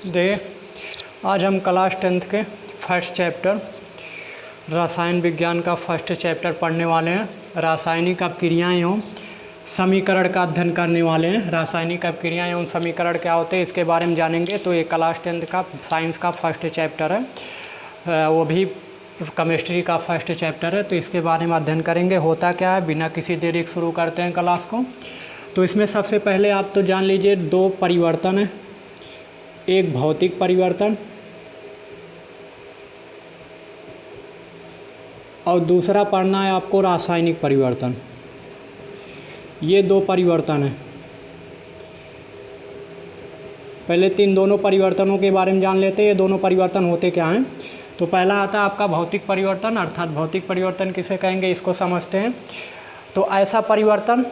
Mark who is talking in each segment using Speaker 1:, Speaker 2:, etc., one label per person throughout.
Speaker 1: दे आज हम class 10th के फर्स्ट चैप्टर रसायन विज्ञान का फर्स्ट चैप्टर पढ़ने वाले हैं। रासायनिक अपक्रियाएं एवं समीकरण का अध्ययन करने वाले हैं। रासायनिक अपक्रियाएं एवं समीकरण क्या होते हैं इसके बारे में जानेंगे। तो ये क्लास 10th का साइंस का फर्स्ट चैप्टर है, वो भी केमिस्ट्री का फर्स्ट चैप्टर है। तो इसके बारे में अध्ययन करेंगे। होता क्या है, बिना किसी देरी के शुरू करते हैं क्लास को। तो इसमें सबसे पहले आप तो जान लीजिए दो परिवर्तन है, एक भौतिक परिवर्तन और दूसरा पढ़ना है आपको रासायनिक परिवर्तन। ये दो परिवर्तन है। पहले दोनों परिवर्तनों के बारे में जान लेते हैं। ये दोनों परिवर्तन होते क्या हैं। तो पहला आता है आपका भौतिक परिवर्तन, अर्थात भौतिक परिवर्तन किसे कहेंगे इसको समझते हैं। तो ऐसा परिवर्तन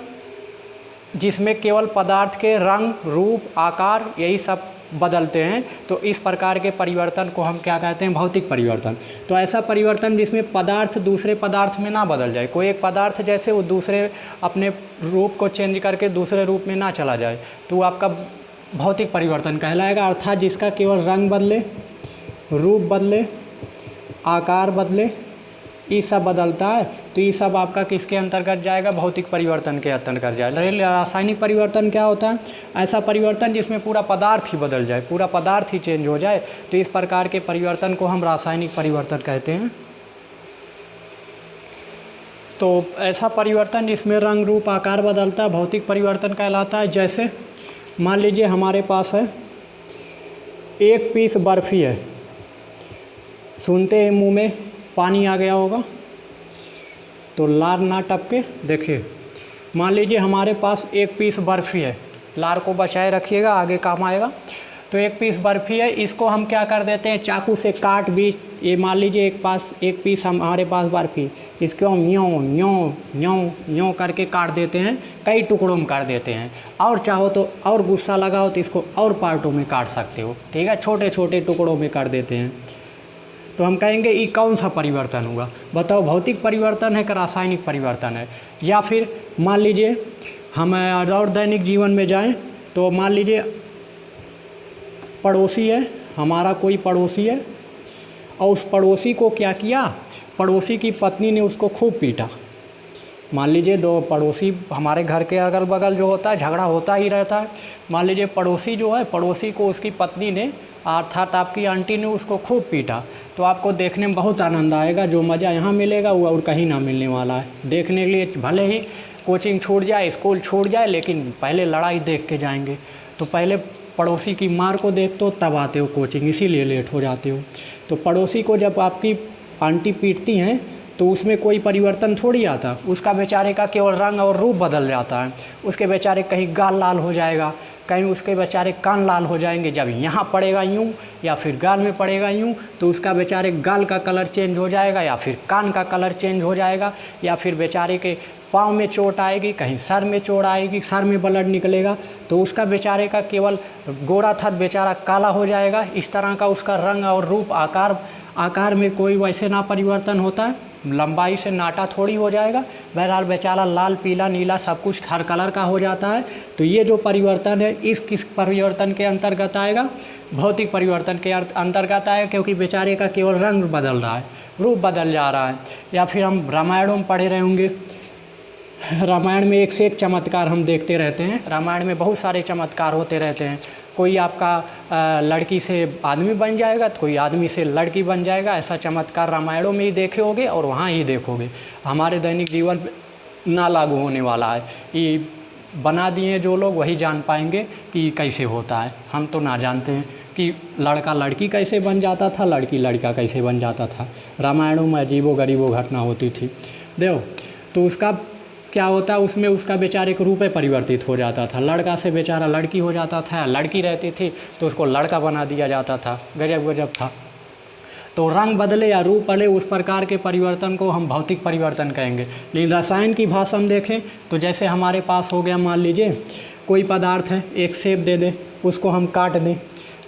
Speaker 1: जिसमें केवल पदार्थ के रंग, रूप, आकार यही सब बदलते हैं, तो इस प्रकार के परिवर्तन को हम क्या कहते हैं, भौतिक परिवर्तन। तो ऐसा परिवर्तन जिसमें पदार्थ दूसरे पदार्थ में ना बदल जाए, कोई एक पदार्थ जैसे वो दूसरे अपने रूप को चेंज करके दूसरे रूप में ना चला जाए, तो वो आपका भौतिक परिवर्तन कहलाएगा। अर्थात जिसका केवल रंग बदले, रूप बदले, आकार बदले, ये सब बदलता है, तो ये सब आपका किसके अंतर्गत जाएगा, भौतिक परिवर्तन के अंतर्गत जाएगा। रासायनिक परिवर्तन क्या होता है, ऐसा परिवर्तन जिसमें पूरा पदार्थ ही बदल जाए, पूरा पदार्थ ही चेंज हो जाए, तो इस प्रकार के परिवर्तन को हम रासायनिक परिवर्तन कहते हैं। तो ऐसा परिवर्तन जिसमें रंग, रूप, आकार बदलता है भौतिक परिवर्तन कहलाता है। जैसे मान लीजिए हमारे पास है एक पीस बर्फ़ी है, सुनते ही मुँह में पानी आ गया होगा, तो लार ना टपके। देखिए मान लीजिए हमारे पास एक पीस बर्फ़ी है, लार को बचाए रखिएगा, आगे काम आएगा। तो एक पीस बर्फ़ी है, इसको हम क्या कर देते हैं, चाकू से काट भी, ये मान लीजिए एक पीस हमारे पास बर्फ़ी, इसको हम यूँ यूँ यूँ यूँ करके काट देते हैं, कई टुकड़ों में काट देते हैं। और चाहो तो और गुस्सा लगाओ तो इसको और पार्टों में काट सकते हो, ठीक है, छोटे छोटे टुकड़ों में काट देते हैं। तो हम कहेंगे ये कौन सा परिवर्तन हुआ, बताओ, भौतिक परिवर्तन है कि रासायनिक परिवर्तन है। या फिर मान लीजिए हम और दैनिक जीवन में जाएं, तो मान लीजिए पड़ोसी है, हमारा कोई पड़ोसी है, और उस पड़ोसी को क्या किया, पड़ोसी की पत्नी ने उसको खूब पीटा। मान लीजिए दो पड़ोसी, हमारे घर के अगल बगल जो होता है झगड़ा होता ही रहता है। मान लीजिए पड़ोसी जो है, पड़ोसी को उसकी पत्नी ने अर्थात आपकी आंटी ने उसको खूब पीटा, तो आपको देखने में बहुत आनंद आएगा। जो मज़ा यहाँ मिलेगा वो और कहीं ना मिलने वाला है। देखने के लिए भले ही कोचिंग छूट जाए, स्कूल छूट जाए, लेकिन पहले लड़ाई देख के जाएंगे। तो पहले पड़ोसी की मार को देखते हो तब आते हो कोचिंग, इसीलिए लेट हो जाते हो। तो पड़ोसी को जब आपकी आंटी पीटती हैं तो उसमें कोई परिवर्तन थोड़ी आता, उसका बेचारे का केवल रंग और रूप बदल जाता है। उसके बेचारे कहीं गाल लाल हो जाएगा, कहीं उसके बेचारे कान लाल हो जाएंगे। जब यहाँ पड़ेगा यूँ या फिर गाल में पड़ेगा यूँ, तो उसका बेचारे गाल का कलर चेंज हो जाएगा, या फिर कान का कलर चेंज हो जाएगा, या फिर बेचारे के पाँव में चोट आएगी, कहीं सर में चोट आएगी, सर में ब्लड निकलेगा, तो उसका बेचारे का केवल गोरा था बेचारा काला हो जाएगा। इस तरह का उसका रंग और रूप, आकार में कोई वैसे ना परिवर्तन होता है, लंबाई से नाटा थोड़ी हो जाएगा। बहरहाल बेचारा लाल, पीला, नीला सब कुछ हर कलर का हो जाता है। तो ये जो परिवर्तन है इस किस परिवर्तन के अंतर्गत आएगा, भौतिक परिवर्तन के अंतर्गत आएगा, क्योंकि बेचारे का केवल रंग बदल रहा है, रूप बदल जा रहा है। या फिर हम रामायणों में पढ़े रहे होंगे, रामायण में एक से एक चमत्कार हम देखते रहते हैं। रामायण में बहुत सारे चमत्कार होते रहते हैं। कोई आपका लड़की से आदमी बन जाएगा, तो कोई आदमी से लड़की बन जाएगा। ऐसा चमत्कार रामायणों में ही देखे होगे और वहाँ ही देखोगे। हमारे दैनिक जीवन ना लागू होने वाला है। ये बना दिए जो लोग वही जान पाएंगे कि कैसे होता है। हम तो ना जानते हैं कि लड़का लड़की कैसे बन जाता था, लड़की लड़का कैसे बन जाता था। रामायणों में अजीबो गरीबो घटना होती थी। देखो तो उसका क्या होता है, उसमें उसका बेचारे का रूप परिवर्तित हो जाता था। लड़का से बेचारा लड़की हो जाता था, लड़की रहती थी तो उसको लड़का बना दिया जाता था। गजब गजब था। तो रंग बदले या रूप बदले, उस प्रकार के परिवर्तन को हम भौतिक परिवर्तन कहेंगे। लेकिन रसायन की भाषा में देखें तो जैसे हमारे पास हो गया, मान लीजिए कोई पदार्थ है, एक सेब दे दें, उसको हम काट दें,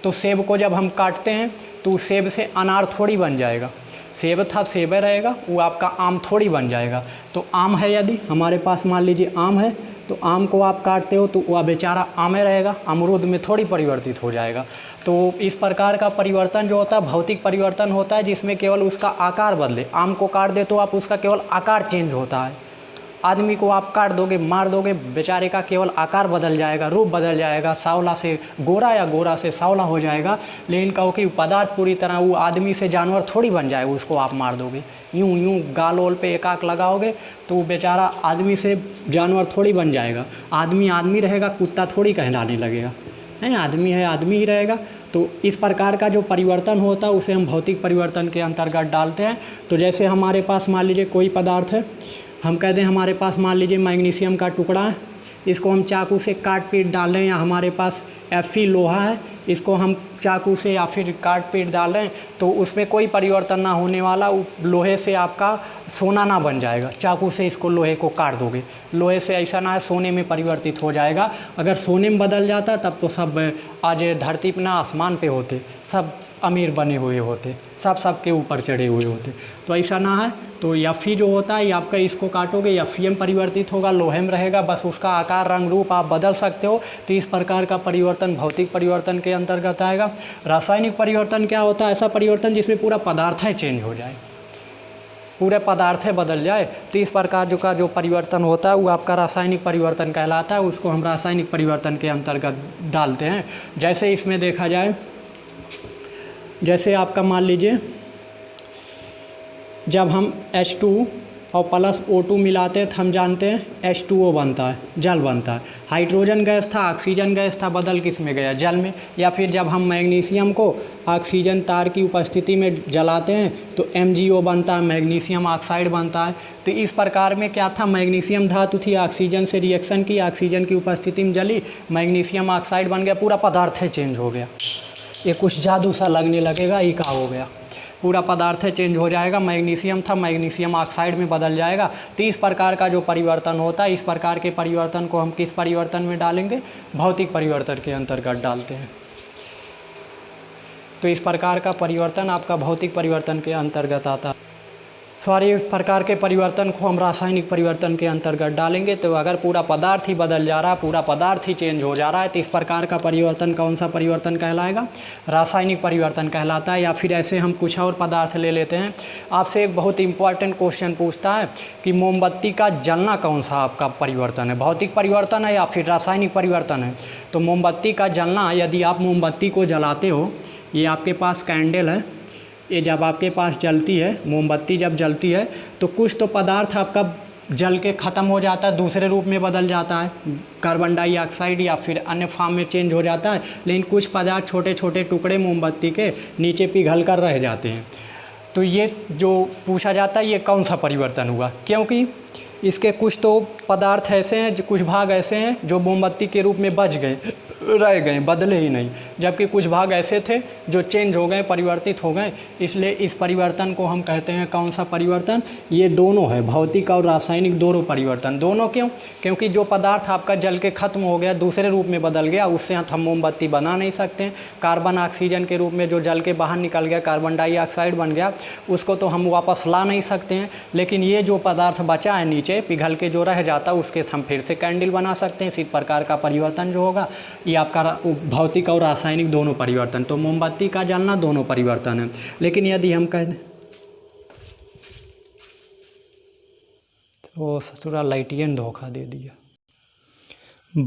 Speaker 1: तो सेब को जब हम काटते हैं तो उस सेब से अनार थोड़ी बन जाएगा। सेब था सेब रहेगा, वो आपका आम थोड़ी बन जाएगा। तो आम है, यदि हमारे पास मान लीजिए आम है, तो आम को आप काटते हो तो वह बेचारा आम ही रहेगा, अमरूद में थोड़ी परिवर्तित हो जाएगा। तो इस प्रकार का परिवर्तन जो होता है भौतिक परिवर्तन होता है, जिसमें केवल उसका आकार बदले। आम को काट दे तो आप उसका केवल आकार चेंज होता है, आदमी को आप काट दोगे, मार दोगे, बेचारे का केवल आकार बदल जाएगा, रूप बदल जाएगा, सांवला से गोरा या गोरा से सांवला हो जाएगा। लेकिन कहो कि पदार्थ पूरी तरह वो आदमी से जानवर थोड़ी बन जाएगा, उसको आप मार दोगे। यूं यूं गाल ओल पे एक आंख लगाओगे तो वो बेचारा आदमी से जानवर थोड़ी बन जाएगा। आदमी आदमी रहेगा, कुत्ता थोड़ी कहलाने लगेगा, नहीं, आदमी है आदमी ही रहेगा। तो इस प्रकार का जो परिवर्तन होता है उसे हम भौतिक परिवर्तन के अंतर्गत डालते हैं। तो जैसे हमारे पास मान लीजिए कोई पदार्थ है, हम कह दें हमारे पास मान लीजिए मैग्नीशियम का टुकड़ा है, इसको हम चाकू से काट पीट डाल लें, या हमारे पास Fe लोहा है, इसको हम चाकू से या फिर काट पीट डालें तो उसमें कोई परिवर्तन ना होने वाला। लोहे से आपका सोना ना बन जाएगा, चाकू से इसको लोहे को काट दोगे, लोहे से ऐसा ना है सोने में परिवर्तित हो जाएगा। अगर सोने में बदल जाता तब तो सब आज धरती पर ना आसमान पे होते, सब अमीर बने हुए होते, सब के ऊपर चढ़े हुए होते। तो ऐसा ना है। तो Fe जो होता है, ये आपका इसको काटोगे Fe में परिवर्तित होगा, लोहे में रहेगा, बस उसका आकार रंग रूप आप बदल सकते हो। तो इस प्रकार का परिवर्तन भौतिक परिवर्तन के अंतर्गत आएगा। रासायनिक परिवर्तन क्या होता है? ऐसा परिवर्तन जिसमें पूरा पदार्थ है चेंज हो जाए, पूरे पदार्थ बदल जाए। तो इस प्रकार का जो परिवर्तन होता है वो आपका रासायनिक परिवर्तन कहलाता है, उसको हम रासायनिक परिवर्तन के अंतर्गत डालते हैं। जैसे इसमें देखा जाए, जैसे आपका मान लीजिए जब हम H2 और प्लस O2 मिलाते हैं तो हम जानते हैं H2O बनता है, जल बनता है। हाइड्रोजन गैस था, ऑक्सीजन गैस था, बदल किस में गया? जल में। या फिर जब हम मैग्नीशियम को ऑक्सीजन तार की उपस्थिति में जलाते हैं तो MgO बनता है, मैग्नीशियम ऑक्साइड बनता है। तो इस प्रकार में क्या था, मैग्नीशियम धातु थी, ऑक्सीजन से रिएक्शन की, ऑक्सीजन की उपस्थिति में जली, मैग्नीशियम ऑक्साइड बन गया, पूरा पदार्थ चेंज हो गया। ये कुछ जादू सा लगने लगेगा, ये क्या हो गया, पूरा पदार्थ चेंज हो जाएगा। मैग्नीशियम था, मैग्नीशियम ऑक्साइड में बदल जाएगा। तो इस प्रकार का जो परिवर्तन होता है, इस प्रकार के परिवर्तन को हम किस परिवर्तन में डालेंगे? भौतिक परिवर्तन के अंतर्गत डालते हैं। तो इस प्रकार का परिवर्तन आपका भौतिक परिवर्तन के अंतर्गत आता है। इस प्रकार के परिवर्तन को हम रासायनिक परिवर्तन के अंतर्गत डालेंगे। तो अगर पूरा पदार्थ ही बदल जा रहा है, पूरा पदार्थ ही चेंज हो जा रहा है, तो इस प्रकार का परिवर्तन कौन सा परिवर्तन कहलाएगा? रासायनिक परिवर्तन कहलाता है। या फिर ऐसे हम कुछ और पदार्थ ले लेते हैं। आपसे एक बहुत इंपॉर्टेंट क्वेश्चन पूछता है कि मोमबत्ती का जलना कौन सा आपका परिवर्तन है, भौतिक परिवर्तन है या फिर रासायनिक परिवर्तन है? तो मोमबत्ती का जलना, यदि आप मोमबत्ती को जलाते हो, ये आपके पास कैंडल है, ये जब आपके पास जलती है, मोमबत्ती जब जलती है तो कुछ तो पदार्थ आपका जल के ख़त्म हो जाता है, दूसरे रूप में बदल जाता है, कार्बन डाइऑक्साइड या फिर अन्य फॉर्म में चेंज हो जाता है। लेकिन कुछ पदार्थ छोटे छोटे टुकड़े मोमबत्ती के नीचे पिघल कर रह जाते हैं। तो ये जो पूछा जाता है, ये कौन सा परिवर्तन हुआ? क्योंकि इसके कुछ तो पदार्थ ऐसे हैं, कुछ भाग ऐसे हैं जो मोमबत्ती के रूप में बच गए, रह गए, बदले ही नहीं, जबकि कुछ भाग ऐसे थे जो चेंज हो गए, परिवर्तित हो गए। इसलिए इस परिवर्तन को हम कहते हैं कौन सा परिवर्तन? ये दोनों है, भौतिक और रासायनिक दोनों परिवर्तन। दोनों क्यों? क्योंकि जो पदार्थ आपका जल के ख़त्म हो गया, दूसरे रूप में बदल गया, उससे हम मोमबत्ती बना नहीं सकते। कार्बन ऑक्सीजन के रूप में जो जल के बाहर निकल गया, कार्बन डाइऑक्साइड बन गया, उसको तो हम वापस ला नहीं सकते हैं। लेकिन ये जो पदार्थ बचा है नीचे पिघल के जो रह जाता है, उसके हम फिर से कैंडल बना सकते हैं। इसी प्रकार का परिवर्तन जो होगा, ये आपका भौतिक और रासायनिक दोनों परिवर्तन। तो मोमबत्ती का जलना दोनों परिवर्तन है। लेकिन यदि हम कह दें तो ससुरा लाइटियन ने धोखा दे दिया,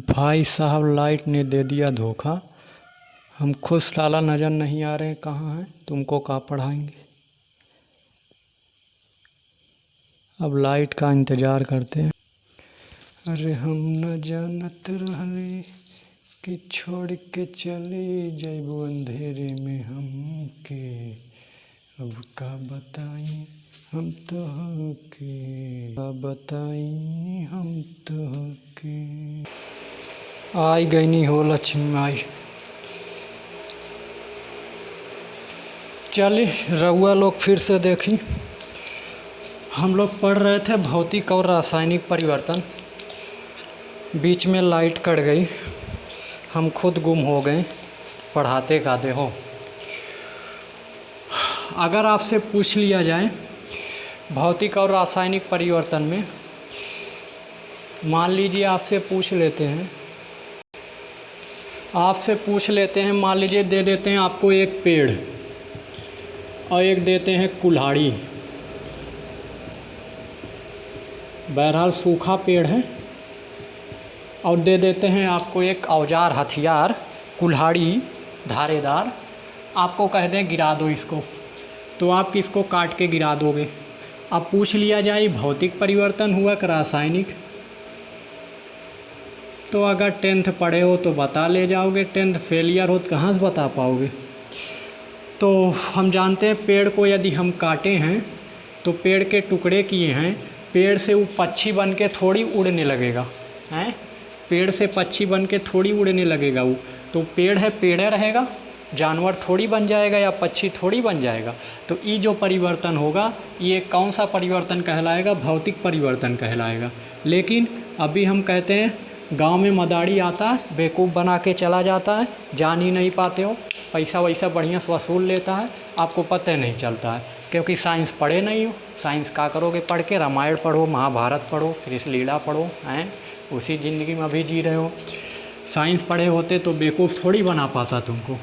Speaker 1: भाई साहब लाइट ने दे दिया धोखा, हम खुद साला नज़र नहीं आ रहे कहाँ हैं, तुमको कहाँ पढ़ाएंगे। अब लाइट का इंतज़ार करते हैं। अरे हम न जानत रहले कि छोड़ के चले जाइबो अंधेरे में हमके, अब का बताई हम तो के, का बताई हम तो के। आई गई नहीं हो लक्ष्मी माई। चलिए रउआ लोग फिर से देखी, हम लोग पढ़ रहे थे भौतिक और रासायनिक परिवर्तन, बीच में लाइट कट गई, हम खुद गुम हो गए, पढ़ाते काते हो। अगर आपसे पूछ लिया जाए भौतिक और रासायनिक परिवर्तन में मान लीजिए आपसे पूछ लेते हैं, मान लीजिए दे देते हैं आपको एक पेड़ और एक देते हैं कुल्हाड़ी। बहरहाल सूखा पेड़ है, और दे देते हैं आपको एक औजार हथियार कुल्हाड़ी धारेदार। आपको कह दें गिरा दो इसको, तो आप किसको काट के गिरा दोगे? अब पूछ लिया जाए भौतिक परिवर्तन हुआ कि रासायनिक, तो अगर 10th पढ़े हो तो बता ले जाओगे, 10th फेलियर हो तो कहाँ से बता पाओगे। तो हम जानते हैं पेड़ को यदि हम काटे हैं तो पेड़ के टुकड़े किए हैं, पेड़ से वो पक्षी बन के थोड़ी उड़ने लगेगा, हैं? पेड़ से पक्षी बन के थोड़ी उड़ने लगेगा वो, तो पेड़ है पेड़े रहेगा, जानवर थोड़ी बन जाएगा या पक्षी थोड़ी बन जाएगा। तो ये जो परिवर्तन होगा ये कौन सा परिवर्तन कहलाएगा? भौतिक परिवर्तन कहलाएगा। लेकिन अभी हम कहते हैं गांव में मदारी आता है, बेवकूफ़ बना के चला जाता है, जान ही नहीं पाते हो, पैसा वैसा बढ़िया से वसूल लेता है, आपको पता नहीं चलता है, क्योंकि साइंस पढ़े नहीं हो। साइंस क्या करोगे पढ़ के? रामायण पढ़ो, महाभारत पढ़ो, कृष्ण लीला पढ़ो, हैं? उसी ज़िंदगी में अभी जी रहे हो। साइंस पढ़े होते तो बेवकूफ़ थोड़ी बना पाता तुमको।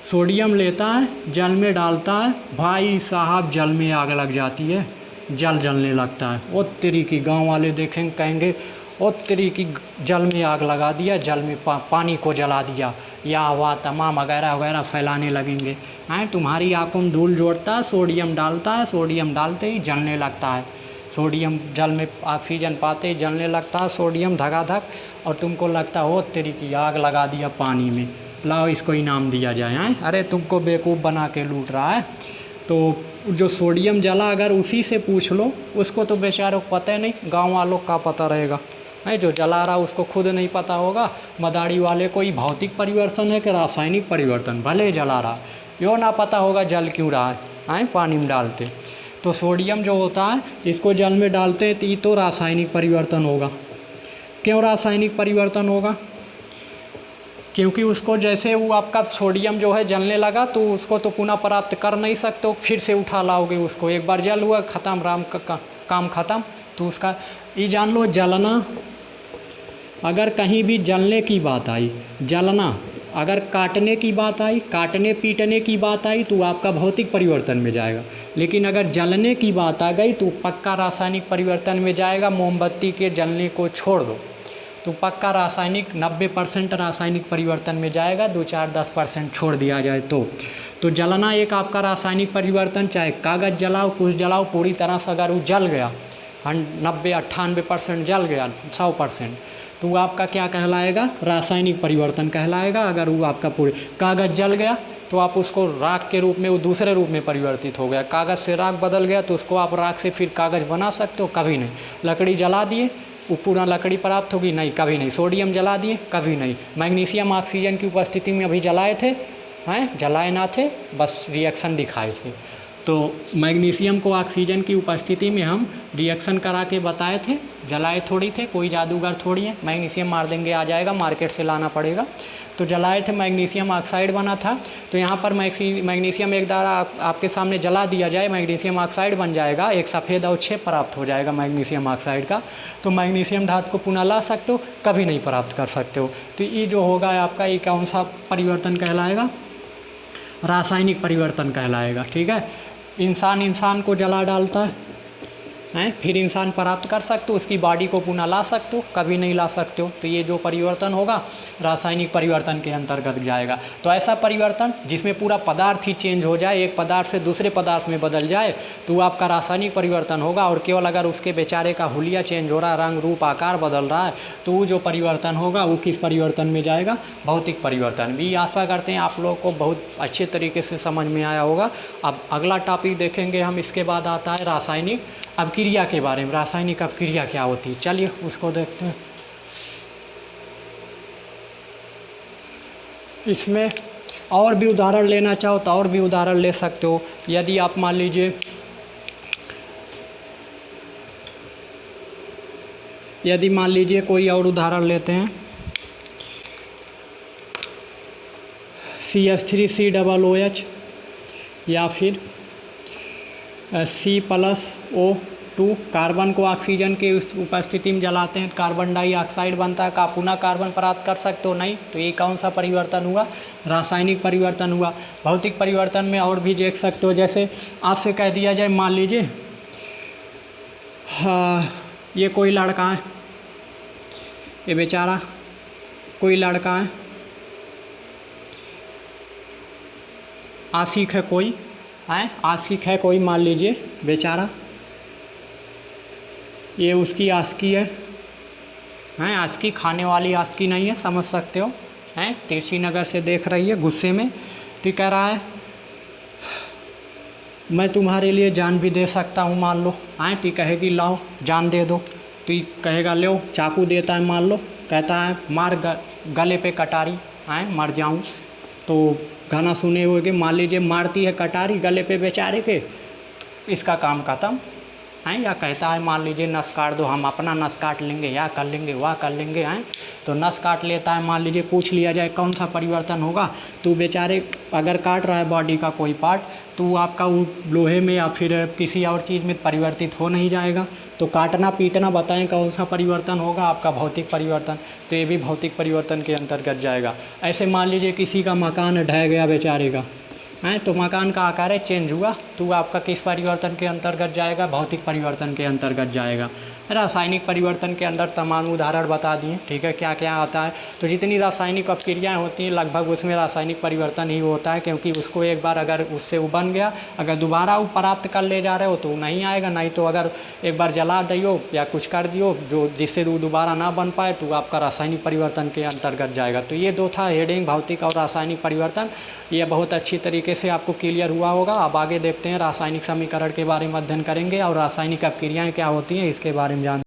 Speaker 1: सोडियम लेता है, जल में डालता है, भाई साहब जल में आग लग जाती है, जल जलने लगता है। ओ तेरी की, गांव वाले देखेंगे कहेंगे ओ तेरी की जल में आग लगा दिया, जल में पानी को जला दिया, या वह तमाम वगैरह वगैरह फैलाने लगेंगे। हैं? तुम्हारी आँखों में धूल जोड़ता है, सोडियम डालता है, सोडियम डालते ही जलने लगता है। सोडियम जल में ऑक्सीजन पाते ही जलने लगता है सोडियम धगाधक, और तुमको लगता हो तेरी की आग लगा दिया पानी में, लाओ इसको इनाम दिया जाए। हैं? अरे तुमको बेवकूफ़ बना के लूट रहा है। तो जो सोडियम जला अगर उसी से पूछ लो, उसको तो बेचारों को पता ही नहीं, गांव वालों का पता रहेगा। है जो जला रहा उसको खुद नहीं पता होगा, मदारी वाले को ये भौतिक परिवर्तन है कि रासायनिक परिवर्तन, भले ही जला रहा यो ना पता होगा जल क्यों रहा है, पानी में डालते। तो सोडियम जो होता है इसको जल में डालते हैं तो ये तो रासायनिक परिवर्तन होगा। क्यों रासायनिक परिवर्तन होगा? क्योंकि उसको जैसे वो आपका सोडियम जो है जलने लगा तो उसको तो पुनः प्राप्त कर नहीं सकते हो, फिर से उठा लाओगे उसको। एक बार जल हुआ ख़त्म, राम का काम ख़त्म। तो उसका ये जान लो, जलना, अगर कहीं भी जलने की बात आई, जलना, अगर काटने की बात आई, काटने पीटने की बात आई तो आपका भौतिक परिवर्तन में जाएगा। लेकिन अगर जलने की बात आ गई तो पक्का रासायनिक परिवर्तन में जाएगा। मोमबत्ती के जलने को छोड़ दो तो पक्का रासायनिक 90% रासायनिक परिवर्तन में जाएगा, 2-4-10% छोड़ दिया जाए तो जलना एक आपका रासायनिक परिवर्तन। चाहे कागज़ जलाओ, कुछ जलाओ, पूरी तरह से अगर वो जल गया 90-98% जल गया, 100%, तो वो आपका क्या कहलाएगा? रासायनिक परिवर्तन कहलाएगा। अगर वो आपका पूरे कागज़ जल गया तो आप उसको राख के रूप में, वो दूसरे रूप में परिवर्तित हो गया। कागज़ से राख बदल गया तो उसको आप राख से फिर कागज़ बना सकते हो? कभी नहीं। लकड़ी जला दिए, वो पूरा लकड़ी प्राप्त होगी? नहीं, कभी नहीं। सोडियम जला दिए? कभी नहीं। मैग्नीशियम ऑक्सीजन की उपस्थिति में अभी जलाए थे? हैं? जलाए ना थे, बस रिएक्शन दिखाए थे। तो मैग्नीशियम को ऑक्सीजन की उपस्थिति में हम रिएक्शन करा के बताए थे, जलाए थोड़ी थे, कोई जादूगर थोड़ी है। मैग्नीशियम मार देंगे आ जाएगा, मार्केट से लाना पड़ेगा। तो जलाए थे, मैग्नीशियम ऑक्साइड बना था। तो यहाँ पर मैग्नीशियम एक दारा आपके सामने जला दिया जाए, मैग्नीशियम ऑक्साइड बन जाएगा, एक सफ़ेद अवक्षेप प्राप्त हो जाएगा मैग्नीशियम ऑक्साइड का। तो मैग्नीशियम धातु को पुनः ला सकते हो? कभी नहीं प्राप्त कर सकते हो। तो ये जो होगा आपका, ये कौन सा परिवर्तन कहलाएगा? रासायनिक परिवर्तन कहलाएगा। ठीक है। इंसान को जला डालता है, फिर इंसान प्राप्त कर सकते हो, उसकी बॉडी को पुनः ला सकते हो? कभी नहीं ला सकते हो। तो ये जो परिवर्तन होगा रासायनिक परिवर्तन के अंतर्गत जाएगा। तो ऐसा परिवर्तन जिसमें पूरा पदार्थ ही चेंज हो जाए, एक पदार्थ से दूसरे पदार्थ में बदल जाए, तो आपका रासायनिक परिवर्तन होगा। और केवल अगर उसके बेचारे का हुलिया चेंज हो रहा है, रंग रूप आकार बदल रहा है, तो वो जो परिवर्तन होगा वो किस परिवर्तन में जाएगा? भौतिक परिवर्तन। भी आशा करते हैं आप लोगों को बहुत अच्छे तरीके से समझ में आया होगा। अब अगला टॉपिक देखेंगे हम, इसके बाद आता है रासायनिक अपक्रिया के बारे में। रासायनिक अपक्रिया क्या होती है, चलिए उसको देखते हैं। इसमें और भी उदाहरण लेना चाहो तो और भी उदाहरण ले सकते हो। यदि आप मान लीजिए, कोई और उदाहरण लेते हैं, CH3COOH या फिर C+O 2 कार्बन को ऑक्सीजन की उपस्थिति में जलाते हैं, कार्बन डाइऑक्साइड बनता है, का पुनः कार्बन प्राप्त कर सकते हो नहीं, तो ये कौन सा परिवर्तन हुआ? रासायनिक परिवर्तन हुआ। भौतिक परिवर्तन में और भी देख सकते हो, जैसे आपसे कह दिया जाए, मान लीजिए हाँ, ये कोई लड़का है, ये बेचारा कोई लड़का है, आशिक है कोई, आशिक है कोई, मान लीजिए बेचारा, ये उसकी आशिकी है, आशिकी खाने वाली आशिकी नहीं है, समझ सकते हो, तिरछी नगर से देख रही है गुस्से में, तो कह रहा है मैं तुम्हारे लिए जान भी दे सकता हूँ, मान लो, तो कहेगी लाओ जान दे दो, तो कहेगा लो, चाकू देता है, मान लो, कहता है मार गले पे कटारी, मर जाऊँ। तो गाना सुने हुए कि मान लीजिए मारती है कटारी गले पे बेचारे के, इसका काम खत्म, या कहता है मान लीजिए नस काट दो, हम अपना नस काट लेंगे, या कर लेंगे, वह कर लेंगे, तो नस काट लेता है। मान लीजिए पूछ लिया जाए कौन सा परिवर्तन होगा, तो बेचारे अगर काट रहा है बॉडी का कोई पार्ट, तो आपका वो लोहे में या फिर किसी और चीज़ में परिवर्तित हो नहीं जाएगा। तो काटना पीटना बताएं कौन सा परिवर्तन होगा? आपका भौतिक परिवर्तन, तो ये भी भौतिक परिवर्तन के अंतर्गत जाएगा। ऐसे मान लीजिए किसी का मकान ढह गया बेचारे का, तो मकान का आकार चेंज हुआ, तो आपका किस परिवर्तन के अंतर्गत जाएगा? भौतिक परिवर्तन के अंतर्गत जाएगा। रासायनिक परिवर्तन के अंदर तमाम उदाहरण बता दिए, ठीक है, क्या क्या आता है। तो जितनी रासायनिक अपक्रियाएँ होती हैं लगभग उसमें रासायनिक परिवर्तन ही होता है, क्योंकि उसको एक बार अगर उससे वो बन गया, अगर दोबारा वो प्राप्त कर ले जा रहे हो तो नहीं आएगा, नहीं तो अगर एक बार जला दियो या कुछ कर दियो जो जिससे वो दोबारा ना बन पाए, तो आपका रासायनिक परिवर्तन के अंतर्गत जाएगा। तो ये 2 था हेडिंग, भौतिक और रासायनिक परिवर्तन। ये बहुत अच्छी तरीके से आपको क्लियर हुआ होगा। अब आगे देखते हैं, रासायनिक समीकरण के बारे में अध्ययन करेंगे और रासायनिक अपक्रियाएँ क्या होती हैं इसके बारे में जान